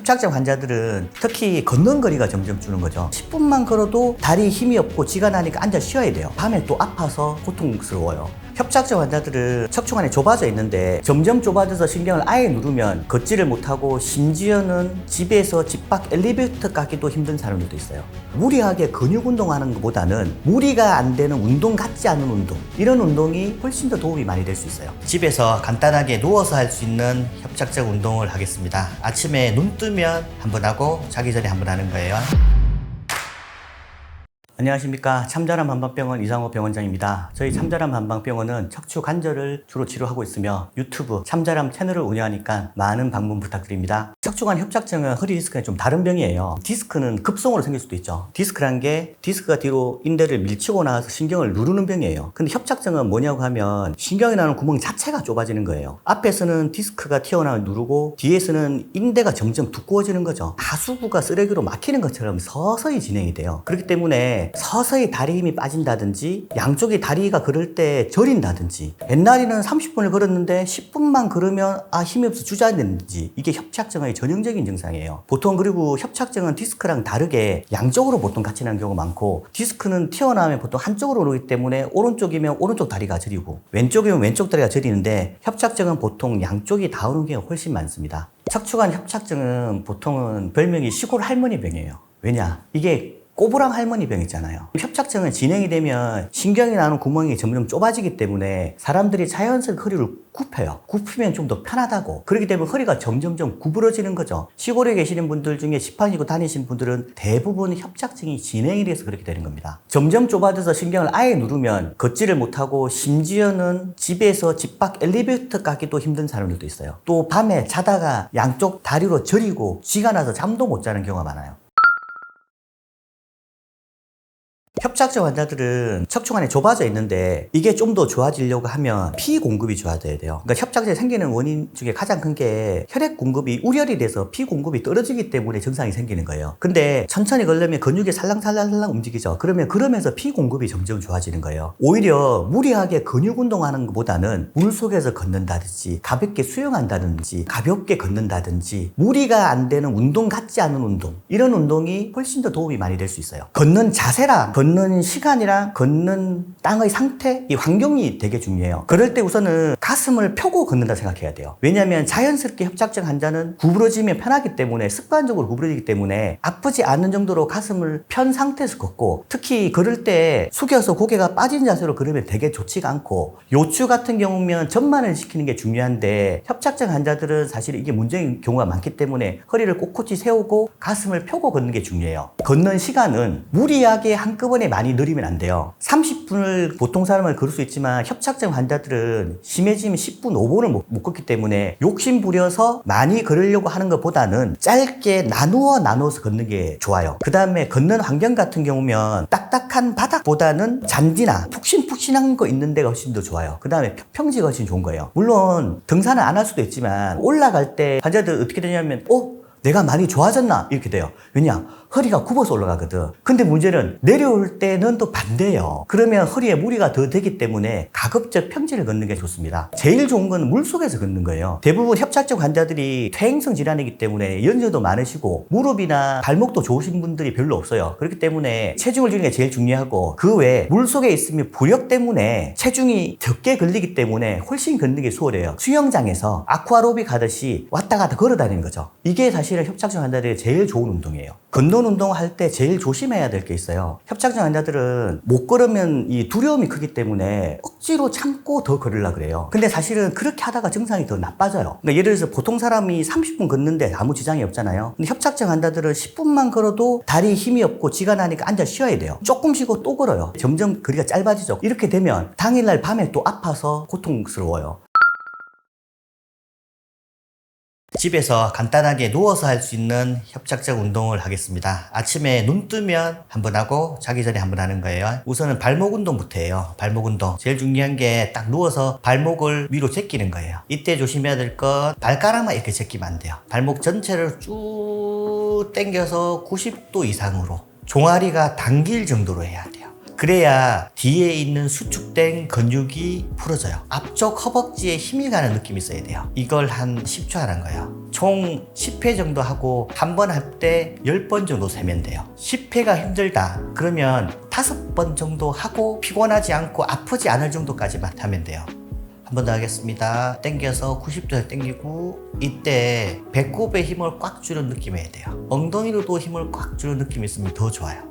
협착증 환자들은 특히 걷는 거리가 점점 주는 거죠. 10분만 걸어도 다리에 힘이 없고 쥐가 나니까 앉아 쉬어야 돼요. 밤에 또 아파서 고통스러워요. 협착증 환자들은 척추관이 좁아져 있는데 점점 좁아져서 신경을 아예 누르면 걷지를 못하고 심지어는 집에서 집 밖 엘리베이터 가기도 힘든 사람들도 있어요. 무리하게 근육 운동하는 것보다는 무리가 안 되는 운동 같지 않은 운동, 이런 운동이 훨씬 더 도움이 많이 될 수 있어요. 집에서 간단하게 누워서 할 수 있는 협착증 운동을 하겠습니다. 아침에 눈 뜨면 한 번 하고 자기 전에 한 번 하는 거예요. 안녕하십니까. 참잘암 한방병원 이상호 병원장입니다. 저희 참잘암 한방병원은 척추 관절을 주로 치료하고 있으며 유튜브 참잘암 채널을 운영하니까 많은 방문 부탁드립니다. 척추관 협착증은 허리 디스크는 좀 다른 병이에요. 디스크는 급성으로 생길 수도 있죠. 디스크란 게 디스크가 뒤로 인대를 밀치고 나와서 신경을 누르는 병이에요. 근데 협착증은 뭐냐고 하면 신경이 나는 구멍 자체가 좁아지는 거예요. 앞에서는 디스크가 튀어나와 누르고 뒤에서는 인대가 점점 두꺼워지는 거죠. 하수구가 쓰레기로 막히는 것처럼 서서히 진행이 돼요. 그렇기 때문에 서서히 다리 힘이 빠진다든지 양쪽이 다리가 걸을 때 저린다든지, 옛날에는 30분을 걸었는데 10분만 걸으면 힘이 없어 주저앉는지, 이게 협착증의 전형적인 증상이에요. 보통 그리고 협착증은 디스크랑 다르게 양쪽으로 보통 같이 나는 경우가 많고, 디스크는 튀어나오면 보통 한쪽으로 오기 때문에 오른쪽이면 오른쪽 다리가 저리고 왼쪽이면 왼쪽 다리가 저리는데, 협착증은 보통 양쪽이 다 오는 경우가 훨씬 많습니다. 척추관 협착증은 보통은 별명이 시골 할머니 병이에요. 왜냐? 이게 꼬부랑 할머니 병 있잖아요. 협착증은 진행이 되면 신경이 나는 구멍이 점점 좁아지기 때문에 사람들이 자연스럽게 허리를 굽혀요. 굽히면 좀 더 편하다고. 그렇기 때문에 허리가 점점점 구부러지는 거죠. 시골에 계시는 분들 중에 지판이고 다니시는 분들은 대부분 협착증이 진행이 돼서 그렇게 되는 겁니다. 점점 좁아져서 신경을 아예 누르면 걷지를 못하고 심지어는 집에서 집 밖 엘리베이터 가기도 힘든 사람들도 있어요. 또 밤에 자다가 양쪽 다리로 저리고 쥐가 나서 잠도 못 자는 경우가 많아요. 협착증 환자들은 척추관이 좁아져 있는데 이게 좀 더 좋아지려고 하면 피 공급이 좋아져야 돼요. 그러니까 협착증이 생기는 원인 중에 가장 큰 게 혈액 공급이 우열이 돼서 피 공급이 떨어지기 때문에 증상이 생기는 거예요. 근데 천천히 걸으면 근육이 살랑살랑살랑 움직이죠. 그러면서 피 공급이 점점 좋아지는 거예요. 오히려 무리하게 근육 운동하는 것보다는 물속에서 걷는다든지 가볍게 수영한다든지 가볍게 걷는다든지 무리가 안 되는 운동 같지 않은 운동, 이런 운동이 훨씬 더 도움이 많이 될 수 있어요. 걷는 자세랑 걷는 시간이랑 걷는 땅의 상태, 이 환경이 되게 중요해요. 그럴 때 우선은 가슴을 펴고 걷는다 생각해야 돼요. 왜냐하면 자연스럽게 협착증 환자는 구부러지면 편하기 때문에, 습관적으로 구부러지기 때문에 아프지 않은 정도로 가슴을 편 상태에서 걷고, 특히 걸을 때 숙여서 고개가 빠진 자세로 걸으면 되게 좋지가 않고, 요추 같은 경우면 전만을 시키는 게 중요한데 협착증 환자들은 사실 이게 문제인 경우가 많기 때문에 허리를 꼿꼿이 세우고 가슴을 펴고 걷는 게 중요해요. 걷는 시간은 무리하게 한꺼번에 많이 느리면 안 돼요. 30분을 보통 사람은 걸을 수 있지만 협착증 환자들은 심해지면 10분, 5분을 못 걷기 때문에 욕심 부려서 많이 걸으려고 하는 것보다는 짧게 나누어서 걷는 게 좋아요. 그 다음에 걷는 환경 같은 경우면 딱딱한 바닥보다는 잔디나 푹신푹신한 거 있는 데가 훨씬 더 좋아요. 그 다음에 평지가 훨씬 좋은 거예요. 물론 등산을 안 할 수도 있지만 올라갈 때 환자들 어떻게 되냐면 내가 많이 좋아졌나? 이렇게 돼요. 왜냐? 허리가 굽어서 올라가거든. 근데 문제는 내려올 때는 또 반대예요. 그러면 허리에 무리가 더 되기 때문에 가급적 평지를 걷는 게 좋습니다. 제일 좋은 건 물속에서 걷는 거예요. 대부분 협착증 환자들이 퇴행성 질환이기 때문에 연세도 많으시고 무릎이나 발목도 좋으신 분들이 별로 없어요. 그렇기 때문에 체중을 줄이는 게 제일 중요하고, 그 외에 물속에 있으면 부력 때문에 체중이 적게 걸리기 때문에 훨씬 걷는 게 수월해요. 수영장에서 아쿠아로빅 하듯이 왔다 갔다 걸어 다니는 거죠. 이게 사실은 협착증 환자들의 제일 좋은 운동이에요. 걷는 운동할 때 제일 조심해야 될 게 있어요. 협착증 환자들은 못 걸으면 이 두려움이 크기 때문에 억지로 참고 더 걸으려고 그래요. 근데 사실은 그렇게 하다가 증상이 더 나빠져요. 그러니까 예를 들어서 보통 사람이 30분 걷는데 아무 지장이 없잖아요. 근데 협착증 환자들은 10분만 걸어도 다리에 힘이 없고 쥐가 나니까 앉아 쉬어야 돼요. 조금 쉬고 또 걸어요. 점점 거리가 짧아지죠. 이렇게 되면 당일날 밤에 또 아파서 고통스러워요. 집에서 간단하게 누워서 할 수 있는 협착증 운동을 하겠습니다. 아침에 눈 뜨면 한 번 하고 자기 전에 한 번 하는 거예요. 우선은 발목 운동부터 해요. 발목 운동. 제일 중요한 게 딱 누워서 발목을 위로 제끼는 거예요. 이때 조심해야 될 건 발가락만 이렇게 제끼면 안 돼요. 발목 전체를 쭉 당겨서 90도 이상으로 종아리가 당길 정도로 해야 돼요. 그래야 뒤에 있는 수축된 근육이 풀어져요. 앞쪽 허벅지에 힘이 가는 느낌이 있어야 돼요. 이걸 한 10초 하는 거예요. 총 10회 정도 하고 한 번 할 때 10번 정도 세면 돼요. 10회가 힘들다 그러면 5번 정도 하고 피곤하지 않고 아프지 않을 정도까지만 하면 돼요. 한 번 더 하겠습니다. 당겨서 90도에 당기고, 이때 배꼽에 힘을 꽉 주는 느낌이 해야 돼요. 엉덩이로도 힘을 꽉 주는 느낌이 있으면 더 좋아요.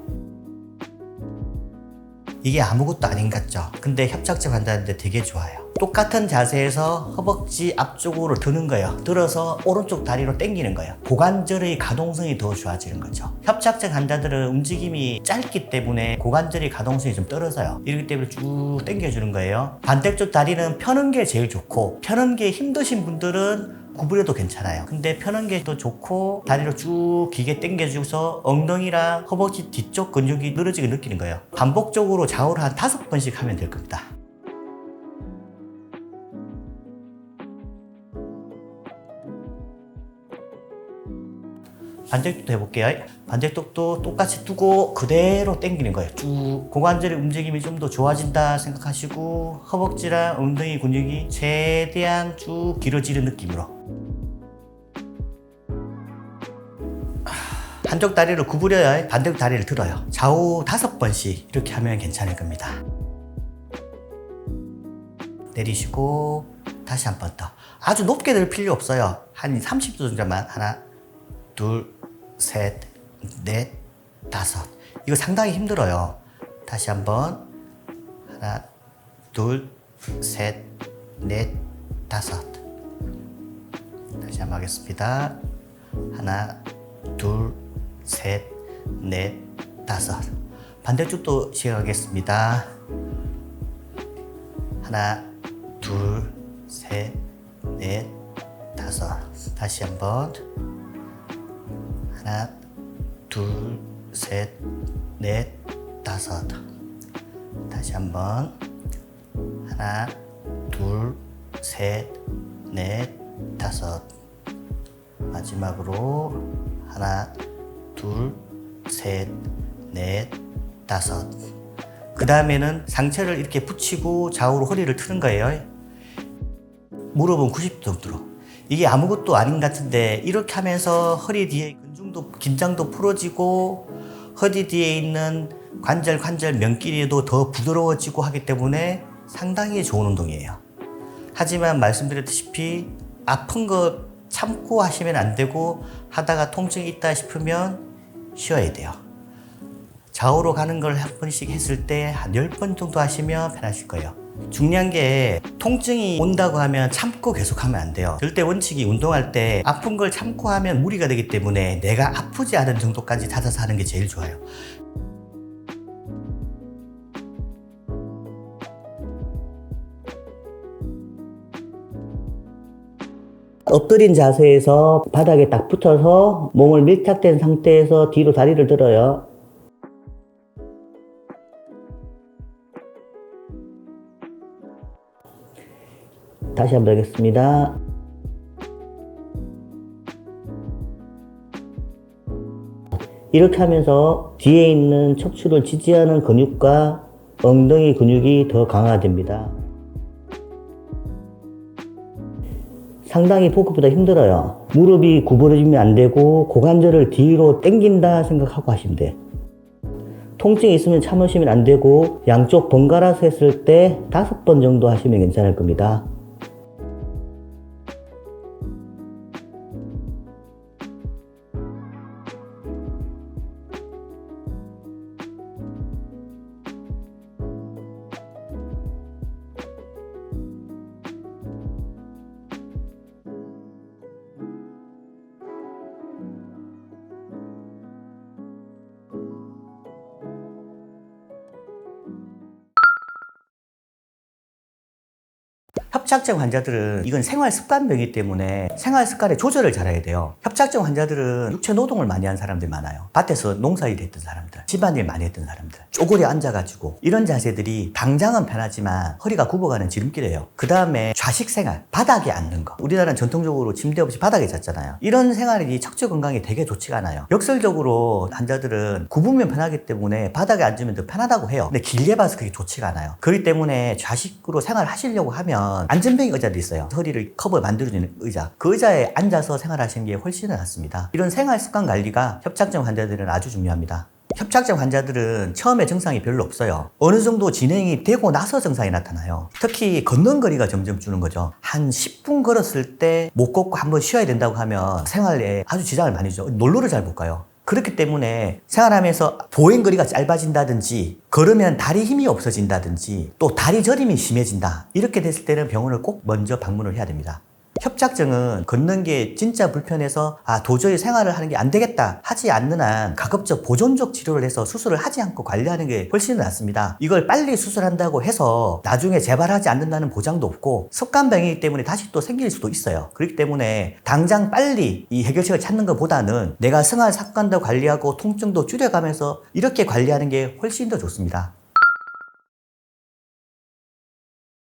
이게 아무것도 아닌 것 같죠? 근데 협착증 환자인데 되게 좋아요. 똑같은 자세에서 허벅지 앞쪽으로 드는 거예요. 들어서 오른쪽 다리로 당기는 거예요. 고관절의 가동성이 더 좋아지는 거죠. 협착증 환자들은 움직임이 짧기 때문에 고관절의 가동성이 좀 떨어져요. 이렇기 때문에 쭉 당겨주는 거예요. 반대쪽 다리는 펴는 게 제일 좋고, 펴는 게 힘드신 분들은 구부려도 괜찮아요. 근데 펴는 게 더 좋고, 다리로 쭉 길게 당겨줘서 엉덩이랑 허벅지 뒤쪽 근육이 늘어지게 느끼는 거예요. 반복적으로 좌우로 한 5번씩 하면 될 겁니다. 반대쪽도 해볼게요. 반대쪽도 똑같이 두고 그대로 당기는 거예요. 쭉 고관절의 움직임이 좀 더 좋아진다 생각하시고, 허벅지랑 엉덩이 근육이 최대한 쭉 길어지는 느낌으로. 한쪽 다리를 구부려요. 반대쪽 다리를 들어요. 좌우 5번씩 이렇게 하면 괜찮을 겁니다. 내리시고 다시 한 번 더. 아주 높게 들 필요 없어요. 한 30도 정도만. 하나, 둘, 셋, 넷, 다섯. 이거 상당히 힘들어요. 다시 한번. 하나, 둘, 셋, 넷, 다섯. 다시 한번 하겠습니다. 하나, 둘, 셋, 넷, 다섯. 반대쪽도 시작하겠습니다. 하나, 둘, 셋, 넷, 다섯. 다시 한번. 하나, 둘, 셋, 넷, 다섯. 다시 한번. 하나, 둘, 셋, 넷, 다섯. 마지막으로 하나, 둘, 셋, 넷, 다섯. 그 다음에는 상체를 이렇게 붙이고 좌우로 허리를 트는 거예요. 무릎은 90도 정도로. 이게 아무것도 아닌 것 같은데, 이렇게 하면서 허리 뒤에 근육도 긴장도 풀어지고, 허리 뒤에 있는 관절 면끼리도 더 부드러워지고 하기 때문에 상당히 좋은 운동이에요. 하지만 말씀드렸다시피 아픈 거 참고 하시면 안 되고, 하다가 통증이 있다 싶으면 쉬어야 돼요. 좌우로 가는 걸 한 번씩 했을 때 한 10번 정도 하시면 편하실 거예요. 중요한 게, 통증이 온다고 하면 참고 계속하면 안 돼요. 절대 원칙이 운동할 때 아픈 걸 참고 하면 무리가 되기 때문에 내가 아프지 않은 정도까지 찾아서 하는 게 제일 좋아요. 엎드린 자세에서 바닥에 딱 붙어서 몸을 밀착된 상태에서 뒤로 다리를 들어요. 다시 한번 하겠습니다. 이렇게 하면서 뒤에 있는 척추를 지지하는 근육과 엉덩이 근육이 더 강화됩니다. 상당히 복근보다 힘들어요. 무릎이 구부러지면 안 되고 고관절을 뒤로 당긴다 생각하고 하시면 돼요. 통증이 있으면 참으시면 안 되고, 양쪽 번갈아서 했을 때 5번 정도 하시면 괜찮을 겁니다. 협착증 환자들은 이건 생활 습관병이기 때문에 생활 습관의 조절을 잘해야 돼요. 협착증 환자들은 육체 노동을 많이 한 사람들이 많아요. 밭에서 농사일 했던 사람들, 집안일 많이 했던 사람들, 쪼그려 앉아가지고 이런 자세들이 당장은 편하지만 허리가 굽어가는 지름길이에요. 그 다음에 좌식 생활, 바닥에 앉는 거. 우리나라는 전통적으로 침대 없이 바닥에 잤잖아요. 이런 생활이 척추 건강에 되게 좋지가 않아요. 역설적으로 환자들은 굽으면 편하기 때문에 바닥에 앉으면 더 편하다고 해요. 근데 길게 봐서 그게 좋지가 않아요. 그렇기 때문에 좌식으로 생활하시려고 하면 안전뱅이 의자도 있어요. 허리를 커버 만들어주는 의자. 그 의자에 앉아서 생활하시는 게 훨씬 낫습니다. 이런 생활 습관 관리가 협착증 환자들은 아주 중요합니다. 협착증 환자들은 처음에 증상이 별로 없어요. 어느 정도 진행이 되고 나서 증상이 나타나요. 특히 걷는 거리가 점점 주는 거죠. 한 10분 걸었을 때 못 걷고 한번 쉬어야 된다고 하면 생활에 아주 지장을 많이 주죠. 놀러를 잘 못 가요. 그렇기 때문에 생활하면서 보행거리가 짧아진다든지 걸으면 다리 힘이 없어진다든지 또 다리 저림이 심해진다. 이렇게 됐을 때는 병원을 꼭 먼저 방문을 해야 됩니다. 협착증은 걷는 게 진짜 불편해서 도저히 생활을 하는 게 안 되겠다 하지 않는 한 가급적 보존적 치료를 해서 수술을 하지 않고 관리하는 게 훨씬 낫습니다. 이걸 빨리 수술한다고 해서 나중에 재발하지 않는다는 보장도 없고 습관병이기 때문에 다시 또 생길 수도 있어요. 그렇기 때문에 당장 빨리 이 해결책을 찾는 것보다는 내가 생활 습관도 관리하고 통증도 줄여가면서 이렇게 관리하는 게 훨씬 더 좋습니다.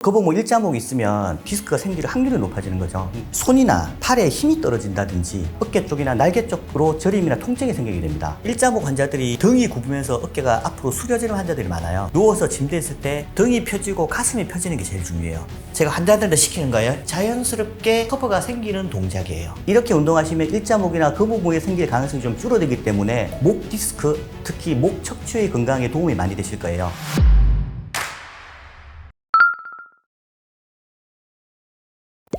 거북목 일자목이 있으면 디스크가 생길 확률이 높아지는 거죠. 손이나 팔에 힘이 떨어진다든지 어깨 쪽이나 날개 쪽으로 저림이나 통증이 생기게 됩니다. 일자목 환자들이 등이 굽으면서 어깨가 앞으로 숙여지는 환자들이 많아요. 누워서 침대에 있을 때 등이 펴지고 가슴이 펴지는 게 제일 중요해요. 제가 환자들한테 시키는 거예요. 자연스럽게 커브가 생기는 동작이에요. 이렇게 운동하시면 일자목이나 거북목에 생길 가능성이 좀 줄어들기 때문에 목 디스크, 특히 목 척추의 건강에 도움이 많이 되실 거예요.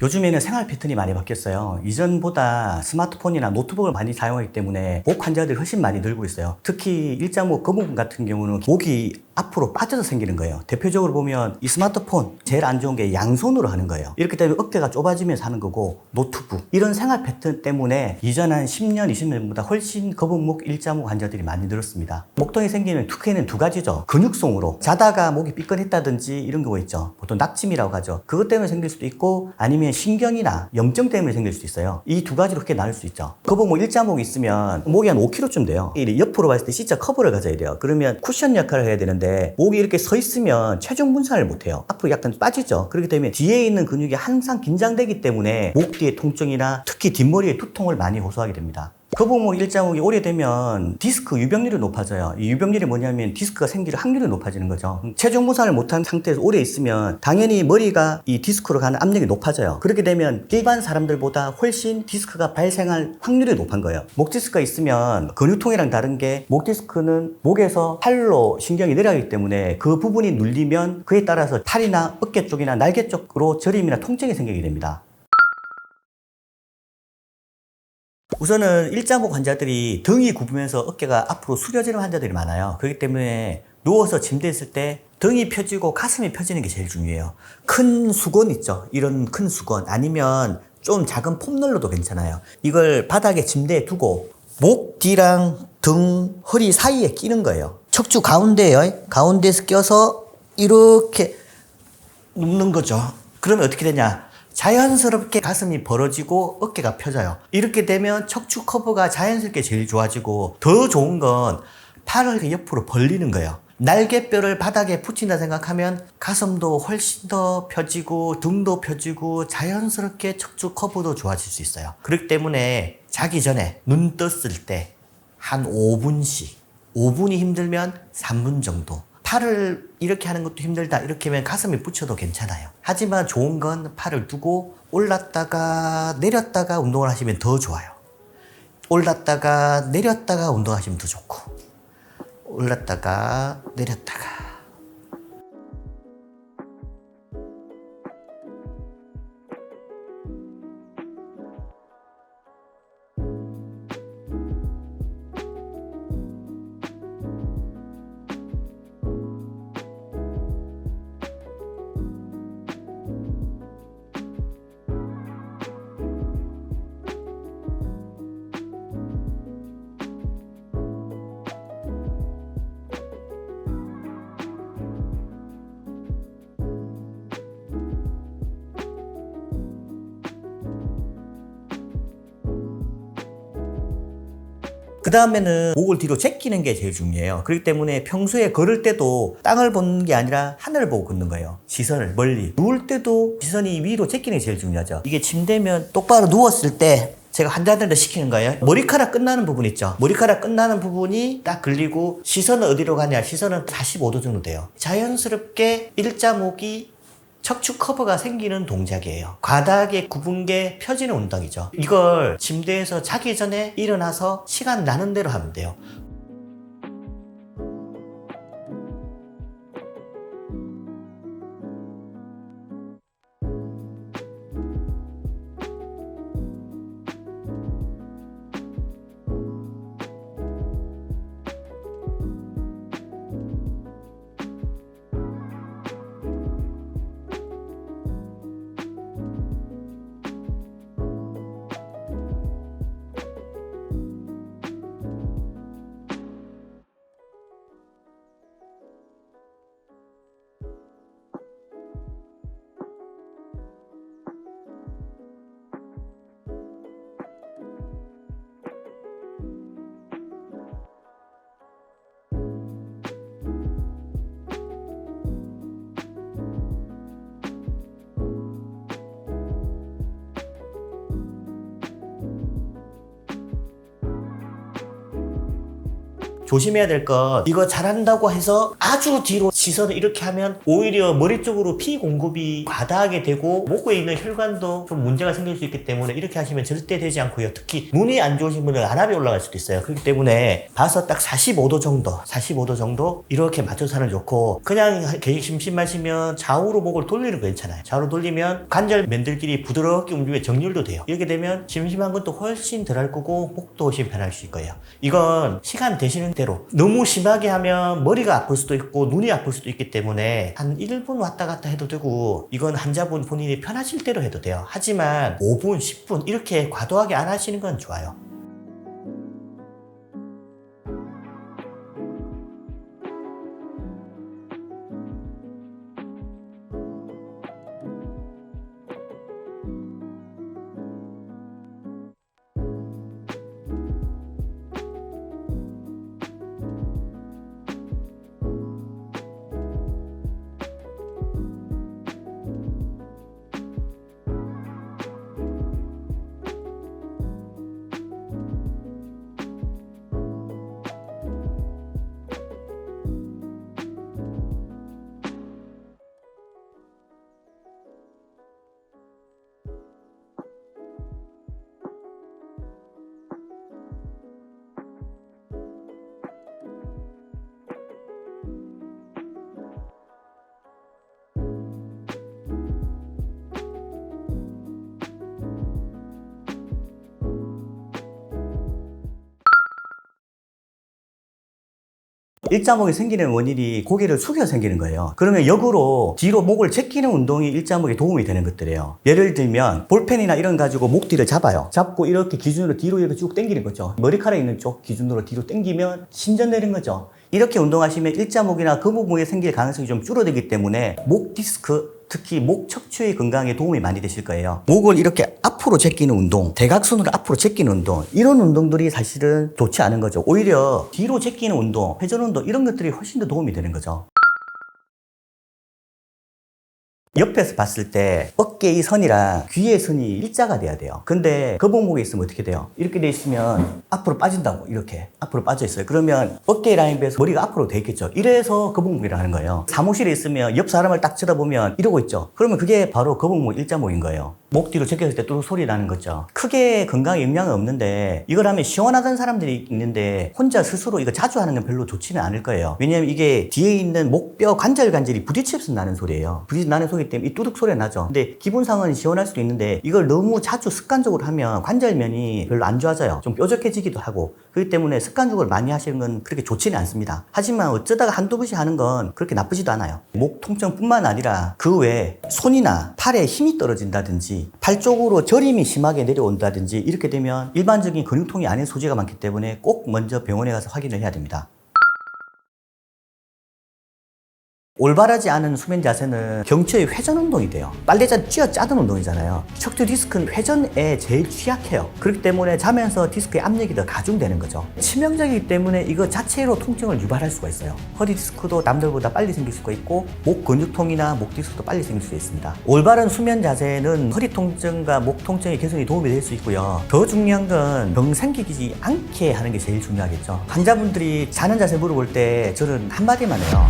요즘에는 생활 패턴이 많이 바뀌었어요. 이전보다 스마트폰이나 노트북을 많이 사용하기 때문에 목 환자들이 훨씬 많이 늘고 있어요. 특히 일자목 거북목 같은 경우는 목이 앞으로 빠져서 생기는 거예요. 대표적으로 보면 이 스마트폰 제일 안 좋은 게 양손으로 하는 거예요. 이렇게 되면 어깨가 좁아지면서 하는 거고 노트북 이런 생활 패턴 때문에 이전 한 10년, 20년보다 훨씬 거북목, 일자목 환자들이 많이 늘었습니다. 목통이 생기는 특혜는 두 가지죠. 근육성으로 자다가 목이 삐끗했다든지 이런 경우 있죠. 보통 낙짐이라고 하죠. 그것 때문에 생길 수도 있고 아니면 신경이나 염증 때문에 생길 수도 있어요. 이 두 가지로 크게 나눌 수 있죠. 거북목, 일자목이 있으면 목이 한 5kg쯤 돼요. 옆으로 봤을 때 진짜 커버를 가져야 돼요. 그러면 쿠션 역할을 해야 되는데 목이 이렇게 서 있으면 체중 분산을 못해요. 앞으로 약간 빠지죠. 그렇기 때문에 뒤에 있는 근육이 항상 긴장되기 때문에 목 뒤의 통증이나 특히 뒷머리의 두통을 많이 호소하게 됩니다. 거북목, 일자목이 오래되면 디스크 유병률이 높아져요. 이 유병률이 뭐냐면 디스크가 생길 확률이 높아지는 거죠. 체중 분산을 못한 상태에서 오래 있으면 당연히 머리가 이 디스크로 가는 압력이 높아져요. 그렇게 되면 일반 사람들보다 훨씬 디스크가 발생할 확률이 높은 거예요. 목 디스크가 있으면 근육통이랑 다른 게 목 디스크는 목에서 팔로 신경이 내려가기 때문에 그 부분이 눌리면 그에 따라서 팔이나 어깨 쪽이나 날개 쪽으로 저림이나 통증이 생기게 됩니다. 우선은 일자목 환자들이 등이 굽으면서 어깨가 앞으로 숙여지는 환자들이 많아요. 그렇기 때문에 누워서 침대에 있을 때 등이 펴지고 가슴이 펴지는 게 제일 중요해요. 큰 수건 있죠. 이런 큰 수건 아니면 좀 작은 폼롤러도 괜찮아요. 이걸 바닥에 침대에 두고 목 뒤랑 등, 허리 사이에 끼는 거예요. 척추 가운데요. 가운데에서 껴서 이렇게 눕는 거죠. 그러면 어떻게 되냐? 자연스럽게 가슴이 벌어지고 어깨가 펴져요. 이렇게 되면 척추 커브가 자연스럽게 제일 좋아지고 더 좋은 건 팔을 옆으로 벌리는 거예요. 날개뼈를 바닥에 붙인다 생각하면 가슴도 훨씬 더 펴지고 등도 펴지고 자연스럽게 척추 커브도 좋아질 수 있어요. 그렇기 때문에 자기 전에 눈 떴을 때 한 5분씩 5분이 힘들면 3분 정도 팔을 이렇게 하는 것도 힘들다 이렇게 하면 가슴에 붙여도 괜찮아요. 하지만 좋은 건 팔을 두고 올랐다가 내렸다가 운동을 하시면 더 좋아요. 올랐다가 내렸다가 운동하시면 더 좋고 올랐다가 내렸다가 그 다음에는 목을 뒤로 제끼는 게 제일 중요해요. 그렇기 때문에 평소에 걸을 때도 땅을 보는 게 아니라 하늘을 보고 걷는 거예요. 시선을 멀리. 누울 때도 시선이 위로 제끼는 게 제일 중요하죠. 이게 침대면 똑바로 누웠을 때 제가 한자한테 시키는 거예요. 머리카락 끝나는 부분 있죠. 머리카락 끝나는 부분이 딱 걸리고 시선은 어디로 가냐. 시선은 45도 정도 돼요. 자연스럽게 일자목이 척추 커버가 생기는 동작이에요. 과다하게 구분계 펴지는 운동이죠. 이걸 침대에서 자기 전에 일어나서 시간 나는 대로 하면 돼요. 조심해야 될 것, 이거 잘한다고 해서 아주 뒤로 시선을 이렇게 하면 오히려 머리 쪽으로 피 공급이 과다하게 되고 목에 있는 혈관도 좀 문제가 생길 수 있기 때문에 이렇게 하시면 절대 되지 않고요. 특히 눈이 안 좋으신 분은 안압이 올라갈 수도 있어요. 그렇기 때문에 봐서 딱 45도 정도 이렇게 맞춰서 하는 좋고, 그냥 심심하시면 좌우로 목을 돌리는 거 괜찮아요. 좌우로 돌리면 관절면들끼리 부드럽게 움직이면 정렬도 돼요. 이렇게 되면 심심한 것도 훨씬 덜 할 거고 목도 훨씬 편할 수 있고요. 이건 시간 되시는 대로, 너무 심하게 하면 머리가 아플 수도 있고 눈이 아플 수도 있기 때문에 한 1분 왔다 갔다 해도 되고, 이건 환자분 본인이 편하실 대로 해도 돼요. 하지만 5분, 10분 이렇게 과도하게 안 하시는 건 좋아요. 일자목이 생기는 원인이 고개를 숙여 생기는 거예요. 그러면 역으로 뒤로 목을 제끼는 운동이 일자목에 도움이 되는 것들이에요. 예를 들면 볼펜이나 이런 가지고 목 뒤를 잡아요. 잡고 이렇게 기준으로 뒤로 이렇게 쭉 당기는 거죠. 머리카락 있는 쪽 기준으로 뒤로 당기면 신전되는 거죠. 이렇게 운동하시면 일자목이나 거북목이 생길 가능성이 좀 줄어들기 때문에 목 디스크, 특히 목 척추의 건강에 도움이 많이 되실 거예요. 목을 이렇게 앞으로 제끼는 운동, 대각선으로 앞으로 제끼는 운동, 이런 운동들이 사실은 좋지 않은 거죠. 오히려 뒤로 제끼는 운동, 회전 운동, 이런 것들이 훨씬 더 도움이 되는 거죠. 옆에서 봤을 때 어깨의 선이랑 귀의 선이 일자가 돼야 돼요. 근데 거북목에 있으면 어떻게 돼요? 이렇게 돼 있으면 앞으로 빠진다고, 이렇게 앞으로 빠져 있어요. 그러면 어깨 라인에 비해서 머리가 앞으로 돼 있겠죠. 이래서 거북목이라고 하는 거예요. 사무실에 있으면 옆 사람을 딱 쳐다보면 이러고 있죠. 그러면 그게 바로 거북목, 일자목인 거예요. 목 뒤로 제꼈을 때 뚜룩 소리 나는 거죠. 크게 건강에 영향은 없는데, 이걸 하면 시원하다는 사람들이 있는데 혼자 스스로 이거 자주 하는 건 별로 좋지는 않을 거예요. 왜냐면 이게 뒤에 있는 목뼈 관절이 부딪혀서 나는 소리예요. 나는 소리 때문에 이 뚜둑 소리가 나죠. 근데 기본상은 시원할 수도 있는데 이걸 너무 자주 습관적으로 하면 관절면이 별로 안 좋아져요. 좀 뾰족해지기도 하고, 그렇기 때문에 습관적으로 많이 하시는 건 그렇게 좋지는 않습니다. 하지만 어쩌다가 한두 번씩 하는 건 그렇게 나쁘지도 않아요. 목 통증뿐만 아니라 그 외에 손이나 팔에 힘이 떨어진다든지 팔 쪽으로 저림이 심하게 내려온다든지 이렇게 되면 일반적인 근육통이 아닌 소지가 많기 때문에 꼭 먼저 병원에 가서 확인을 해야 됩니다. 올바르지 않은 수면 자세는 경추의 회전 운동이 돼요. 빨래잔 쥐어 짜는 운동이잖아요. 척추 디스크는 회전에 제일 취약해요. 그렇기 때문에 자면서 디스크의 압력이 더 가중되는 거죠. 치명적이기 때문에 이거 자체로 통증을 유발할 수가 있어요. 허리 디스크도 남들보다 빨리 생길 수가 있고 목 근육통이나 목 디스크도 빨리 생길 수 있습니다. 올바른 수면 자세는 허리 통증과 목 통증의 개선에 도움이 될 수 있고요. 더 중요한 건 병 생기지 않게 하는 게 제일 중요하겠죠. 환자분들이 자는 자세 물어볼 때 저는 한마디만 해요.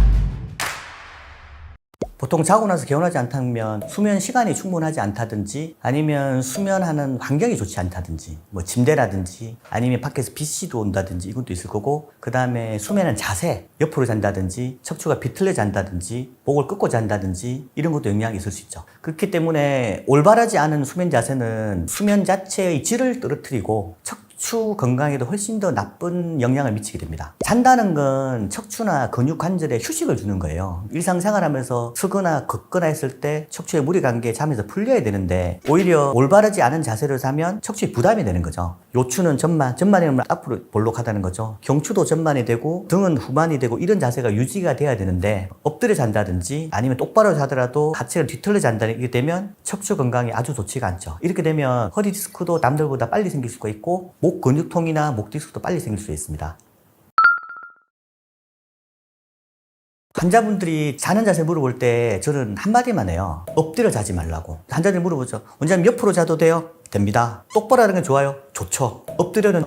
보통 자고 나서 개운하지 않다면 수면 시간이 충분하지 않다든지 아니면 수면하는 환경이 좋지 않다든지 뭐 침대라든지 아니면 밖에서 빛이 들어온다든지 이것도 있을 거고 그 다음에 수면은 자세 옆으로 잔다든지 척추가 비틀려 잔다든지 목을 꺾고 잔다든지 이런 것도 영향이 있을 수 있죠. 그렇기 때문에 올바르지 않은 수면 자세는 수면 자체의 질을 떨어뜨리고 척추 건강에도 훨씬 더 나쁜 영향을 미치게 됩니다. 잔다는 건 척추나 근육 관절에 휴식을 주는 거예요. 일상생활하면서 서거나 걷거나 했을 때 척추에 무리 간 게 잠에서 풀려야 되는데 오히려 올바르지 않은 자세로 자면 척추에 부담이 되는 거죠. 요추는 전만이 오면 앞으로 볼록하다는 거죠. 경추도 전만이 되고 등은 후만이 되고 이런 자세가 유지가 돼야 되는데 엎드려 잔다든지 아니면 똑바로 자더라도 하체를 뒤틀려 잔다게 되면 척추 건강이 아주 좋지가 않죠. 이렇게 되면 허리 디스크도 남들보다 빨리 생길 수가 있고 목 근육통이나 목 디스크도 빨리 생길 수 있습니다. 환자분들이 자는 자세 물어볼 때 저는 한마디만 해요. 엎드려 자지 말라고. 환자들 물어보죠. 원장님 옆으로 자도 돼요? 됩니다. 똑바로 하는 게 좋아요? 좋죠. 엎드려는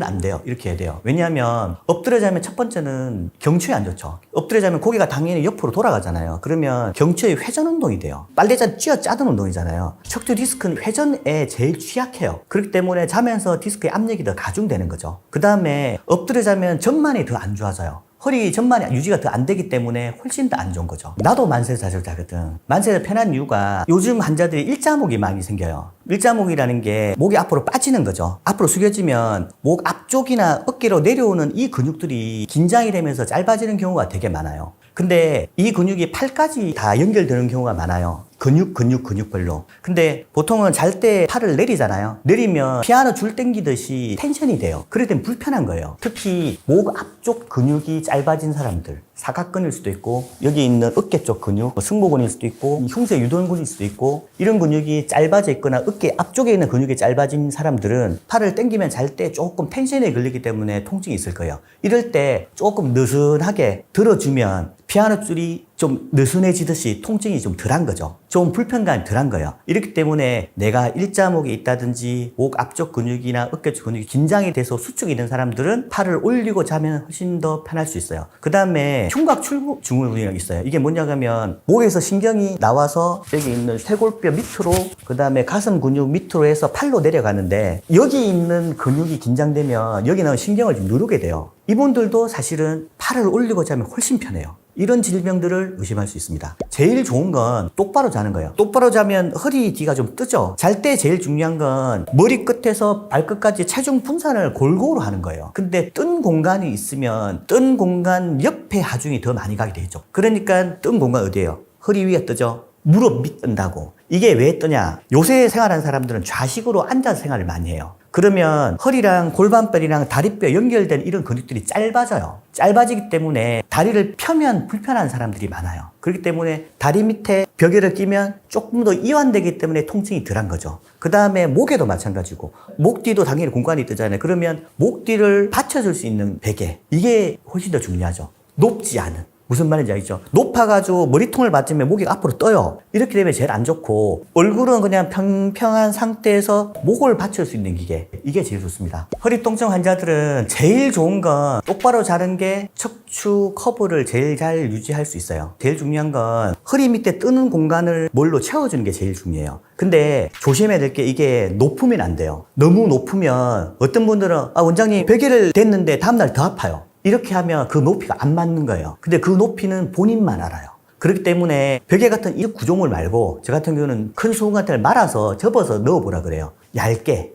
안 돼요. 이렇게 해야 돼요. 왜냐하면 엎드려 자면 첫 번째는 경추에 안 좋죠. 엎드려 자면 고개가 당연히 옆으로 돌아가잖아요. 그러면 경추의 회전 운동이 돼요. 빨래잔 쥐어 짜는 운동이잖아요. 척추 디스크는 회전에 제일 취약해요. 그렇기 때문에 자면서 디스크의 압력이 더 가중되는 거죠. 그 다음에 엎드려 자면 전만이 더 안 좋아져요. 허리 전만이 유지가 더 안 되기 때문에 훨씬 더 안 좋은 거죠. 나도 만세 자세로 자거든. 만세가 편한 이유가 요즘 환자들이 일자목이 많이 생겨요. 일자목이라는 게 목이 앞으로 빠지는 거죠. 앞으로 숙여지면 목 앞쪽이나 어깨로 내려오는 이 근육들이 긴장이 되면서 짧아지는 경우가 되게 많아요. 근데 이 근육이 팔까지 다 연결되는 경우가 많아요. 근육별로. 근데 보통은 잘 때 팔을 내리잖아요. 내리면 피아노 줄 당기듯이 텐션이 돼요. 그럴 땐 불편한 거예요. 특히 목 앞쪽 근육이 짧아진 사람들. 사각근일 수도 있고 여기 있는 어깨 쪽 근육, 승모근일 수도 있고 흉쇄 유돌근일 수도 있고 이런 근육이 짧아져 있거나 어깨 앞쪽에 있는 근육이 짧아진 사람들은 팔을 당기면 잘 때 조금 텐션에 걸리기 때문에 통증이 있을 거예요. 이럴 때 조금 느슨하게 들어주면 피아노 줄이 좀 느슨해지듯이 통증이 좀 덜한 거죠. 좀 불편감이 덜한 거예요. 이렇기 때문에 내가 일자목이 있다든지 목 앞쪽 근육이나 어깨 쪽 근육이 긴장이 돼서 수축이 된 사람들은 팔을 올리고 자면 훨씬 더 편할 수 있어요. 그 다음에 흉곽출구 증후군이 있어요. 이게 뭐냐면 목에서 신경이 나와서 여기 있는 쇄골뼈 밑으로 그 다음에 가슴 근육 밑으로 해서 팔로 내려가는데 여기 있는 근육이 긴장되면 여기 나온 신경을 좀 누르게 돼요. 이분들도 사실은 팔을 올리고 자면 훨씬 편해요. 이런 질병들을 의심할 수 있습니다. 제일 좋은 건 똑바로 자는 거예요. 똑바로 자면 허리 뒤가 좀 뜨죠. 잘 때 제일 중요한 건 머리 끝에서 발끝까지 체중 분산을 골고루 하는 거예요. 근데 뜬 공간이 있으면 뜬 공간 옆에 하중이 더 많이 가게 되죠. 그러니까 뜬 공간 어디예요? 허리 위에 뜨죠. 무릎 밑 뜬다고. 이게 왜 뜨냐? 요새 생활하는 사람들은 좌식으로 앉아서 생활을 많이 해요. 그러면 허리랑 골반뼈랑 다리뼈 연결된 이런 근육들이 짧아져요. 짧아지기 때문에 다리를 펴면 불편한 사람들이 많아요. 그렇기 때문에 다리 밑에 벽에를 끼면 조금 더 이완되기 때문에 통증이 덜한 거죠. 그 다음에 목에도 마찬가지고 목 뒤도 당연히 공간이 뜨잖아요. 그러면 목 뒤를 받쳐줄 수 있는 베개, 이게 훨씬 더 중요하죠. 높지 않은. 무슨 말인지 알죠? 높아가지고 머리통을 맞으면 목이 앞으로 떠요. 이렇게 되면 제일 안 좋고 얼굴은 그냥 평평한 상태에서 목을 받칠 수 있는 기계, 이게 제일 좋습니다. 허리 통증 환자들은 제일 좋은 건 똑바로 자는 게 척추 커브를 제일 잘 유지할 수 있어요. 제일 중요한 건 허리 밑에 뜨는 공간을 뭘로 채워주는 게 제일 중요해요. 근데 조심해야 될 게 이게 높으면 안 돼요. 너무 높으면 어떤 분들은 원장님 베개를 댔는데 다음날 더 아파요. 이렇게 하면 그 높이가 안 맞는 거예요. 근데 그 높이는 본인만 알아요. 그렇기 때문에 베개 같은 이 구조물 말고 저 같은 경우는 큰 수건같은 걸 말아서 접어서 넣어보라 그래요. 얇게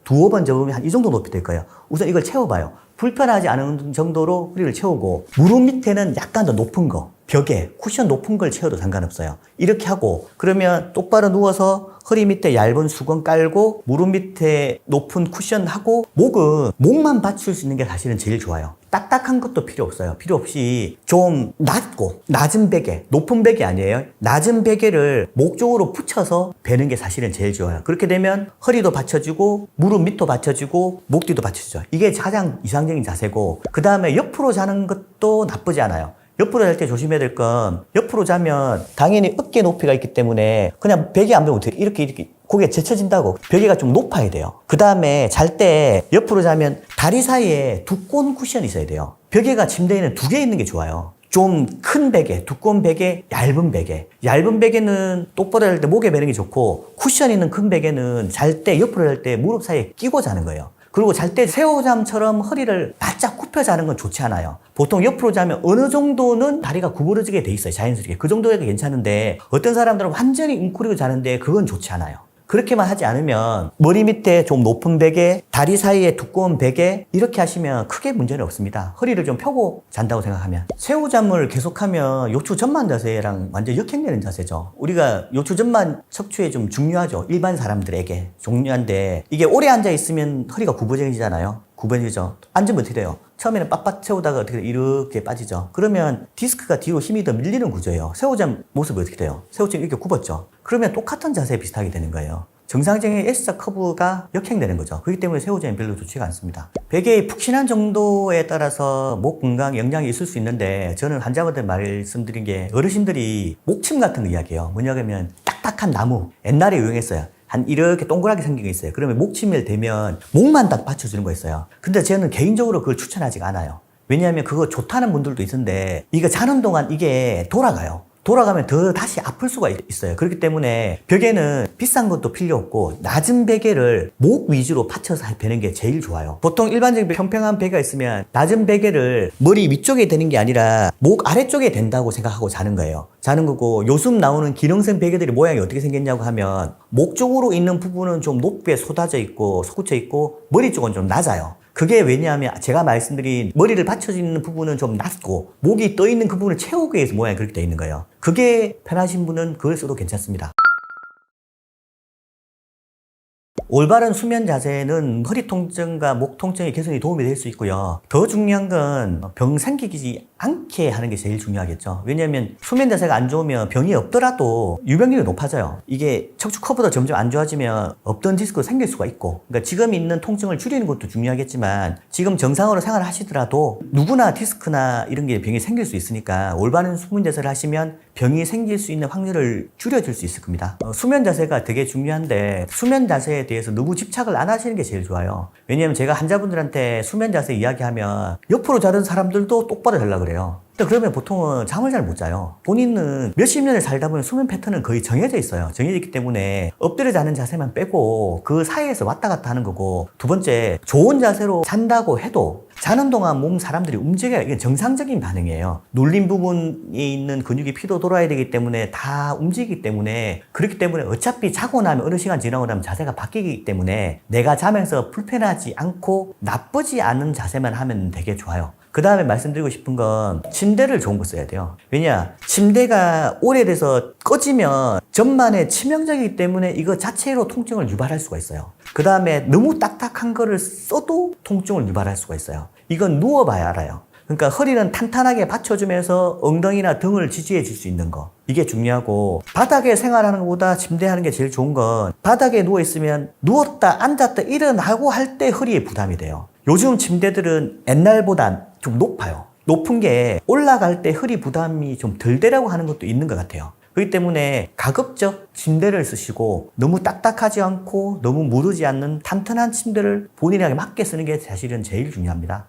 두어 번 접으면 한 이 정도 높이 될 거예요. 우선 이걸 채워봐요. 불편하지 않은 정도로 허리를 채우고 무릎 밑에는 약간 더 높은 거, 벽에 쿠션 높은 걸 채워도 상관없어요. 이렇게 하고 그러면 똑바로 누워서 허리 밑에 얇은 수건 깔고 무릎 밑에 높은 쿠션 하고 목만 받칠 수 있는 게 사실은 제일 좋아요. 딱딱한 것도 필요 없어요. 필요 없이 좀 낮은 베개, 높은 베개 아니에요. 낮은 베개를 목 쪽으로 붙여서 베는 게 사실은 제일 좋아요. 그렇게 되면 허리도 받쳐주고 무릎 밑도 받쳐주고 목 뒤도 받쳐주죠. 이게 가장 이상적인 자세고, 그 다음에 옆으로 자는 것도 나쁘지 않아요. 옆으로 잘 때 조심해야 될 건, 옆으로 자면 당연히 어깨 높이가 있기 때문에 그냥 베개 안 베면 어떻게 이렇게 고개 제쳐진다고. 베개가 좀 높아야 돼요. 그 다음에 잘 때 옆으로 자면 다리 사이에 두꺼운 쿠션이 있어야 돼요. 베개가 침대에는 2개 있는 게 좋아요. 좀 큰 베개, 두꺼운 베개, 얇은 베개. 얇은 베개는 똑바로 잘 때 목에 베는 게 좋고, 쿠션 있는 큰 베개는 잘 때 옆으로 잘 때 무릎 사이에 끼고 자는 거예요. 그리고 잘 때 새우잠처럼 허리를 바짝 굽혀 자는 건 좋지 않아요. 보통 옆으로 자면 어느 정도는 다리가 구부러지게 돼 있어요. 자연스럽게. 그 정도가 괜찮은데, 어떤 사람들은 완전히 웅크리고 자는데 그건 좋지 않아요. 그렇게만 하지 않으면 머리 밑에 좀 높은 베개, 다리 사이에 두꺼운 베개 이렇게 하시면 크게 문제는 없습니다. 허리를 좀 펴고 잔다고 생각하면. 새우잠을 계속하면 요추 전만 자세랑 완전 역행되는 자세죠. 우리가 요추 전만 척추에 좀 중요하죠. 일반 사람들에게 중요한데, 이게 오래 앉아 있으면 허리가 구부러지잖아요. 구부러지죠. 앉으면 어떻게 돼요? 처음에는 빡빡 채우다가 어떻게 이렇게 빠지죠. 그러면 디스크가 뒤로 힘이 더 밀리는 구조예요. 새우잠 모습이 어떻게 돼요? 새우잠 이렇게 굽었죠. 그러면 똑같은 자세에 비슷하게 되는 거예요. 정상적인 S자 커브가 역행되는 거죠. 그렇기 때문에 새우잠이 별로 좋지가 않습니다. 베개의 푹신한 정도에 따라서 목 건강에 영향이 있을 수 있는데, 저는 환자분들 말씀드린 게 어르신들이 목침 같은 거 이야기해요. 뭐냐면 딱딱한 나무, 옛날에 유행했어요. 이렇게 동그랗게 생긴 게 있어요. 그러면 목침을 대면 목만 딱 받쳐주는 거 있어요. 근데 저는 개인적으로 그걸 추천하지가 않아요. 왜냐하면 그거 좋다는 분들도 있는데, 이거 자는 동안 이게 돌아가면 더 다시 아플 수가 있어요. 그렇기 때문에 벽에는 비싼 것도 필요 없고, 낮은 베개를 목 위주로 받쳐서 베는 게 제일 좋아요. 보통 일반적인 평평한 베개가 있으면 낮은 베개를 머리 위쪽에 대는 게 아니라 목 아래쪽에 된다고 생각하고 자는 거예요. 자는 거고, 요즘 나오는 기능성 베개들이 모양이 어떻게 생겼냐고 하면, 목 쪽으로 있는 부분은 좀 높게 쏟아져 있고 솟구쳐 있고, 머리 쪽은 좀 낮아요. 그게 왜냐하면 제가 말씀드린 머리를 받쳐지는 부분은 좀 낮고 목이 떠 있는 그 부분을 채우기 위해서 모양이 그렇게 되어 있는 거예요. 그게 편하신 분은 그걸 써도 괜찮습니다. 올바른 수면 자세는 허리 통증과 목 통증의 개선에 도움이 될 수 있고요. 더 중요한 건 병 생기지 않게 하는 게 제일 중요하겠죠. 왜냐하면 수면 자세가 안 좋으면 병이 없더라도 유병률이 높아져요. 이게 척추 커브도 점점 안 좋아지면 없던 디스크가 생길 수가 있고, 그러니까 지금 있는 통증을 줄이는 것도 중요하겠지만, 지금 정상으로 생활을 하시더라도 누구나 디스크나 이런 게 병이 생길 수 있으니까 올바른 수면 자세를 하시면 병이 생길 수 있는 확률을 줄여줄 수 있을 겁니다. 수면 자세가 되게 중요한데, 수면 자세에 대해서 너무 집착을 안 하시는 게 제일 좋아요. 왜냐하면 제가 환자분들한테 수면 자세 이야기하면 옆으로 자던 사람들도 똑바로 자려고 그래요. 근데 그러면 보통은 잠을 잘 못 자요. 본인은 몇십 년을 살다 보면 수면 패턴은 거의 정해져 있어요. 정해져 있기 때문에 엎드려 자는 자세만 빼고 그 사이에서 왔다 갔다 하는 거고, 두 번째, 좋은 자세로 잔다고 해도 자는 동안 몸 사람들이 움직여야, 이게 정상적인 반응이에요. 눌린 부분에 있는 근육이 피도 돌아야 되기 때문에 다 움직이기 때문에, 그렇기 때문에 어차피 자고 나면 어느 시간 지나고 나면 자세가 바뀌기 때문에 내가 자면서 불편하지 않고 나쁘지 않은 자세만 하면 되게 좋아요. 그 다음에 말씀드리고 싶은 건, 침대를 좋은 거 써야 돼요. 왜냐? 침대가 오래돼서 꺼지면 전만에 치명적이기 때문에 이거 자체로 통증을 유발할 수가 있어요. 그 다음에 너무 딱딱한 거를 써도 통증을 유발할 수가 있어요. 이건 누워봐야 알아요. 그러니까 허리는 탄탄하게 받쳐주면서 엉덩이나 등을 지지해 줄 수 있는 거, 이게 중요하고, 바닥에 생활하는 것보다 침대 하는 게 제일 좋은 건, 바닥에 누워있으면 누웠다 앉았다 일어나고 할 때 허리에 부담이 돼요. 요즘 침대들은 옛날보단 좀 높아요. 높은 게 올라갈 때 허리 부담이 좀 덜 되라고 하는 것도 있는 것 같아요. 그렇기 때문에 가급적 침대를 쓰시고, 너무 딱딱하지 않고 너무 무르지 않는 탄탄한 침대를 본인에게 맞게 쓰는 게 사실은 제일 중요합니다.